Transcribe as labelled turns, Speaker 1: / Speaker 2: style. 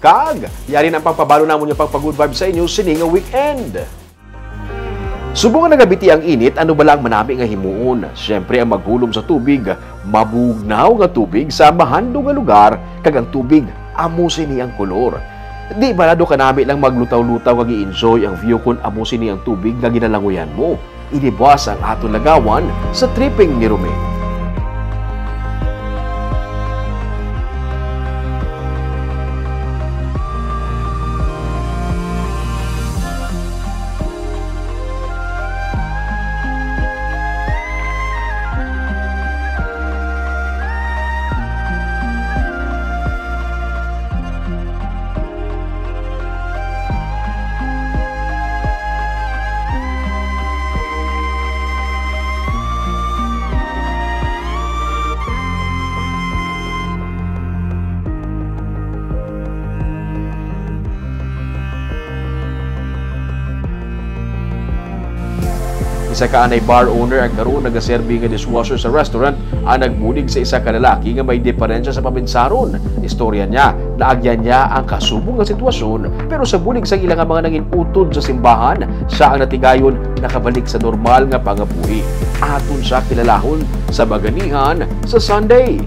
Speaker 1: Kag, yari ang pagpabalo namon yung pagpag-good vibe sa inyo sining nga weekend. Subong nga nagabiti ang init, ano ba lang manami nga himuon? Siyempre ang maghulom sa tubig, mabugnaw nga tubig sa mahando nga lugar, kag ang tubig amusin ni ang kolor. Di balado ka nami lang maglutaw-lutaw kag i-enjoy ang view kun amusin ni ang tubig nga ginalangoyan mo. Inibwas ang aton lagawan sa tripping ni Romeo. Isa ka anay bar owner ang karoon nagaserbi nga dishwasher sa restaurant ang nagbulig sa isa ka lalaki nga may diferensya sa pabinsaron. Istorya niya, naagyan niya ang kasubong nga sitwasyon pero sa bulig sa ilang mga nangin utod sa simbahan, siya ang natigayon nakabalik sa normal nga pangabuhi. Aton siya kilalahon sa baganihan sa Sunday.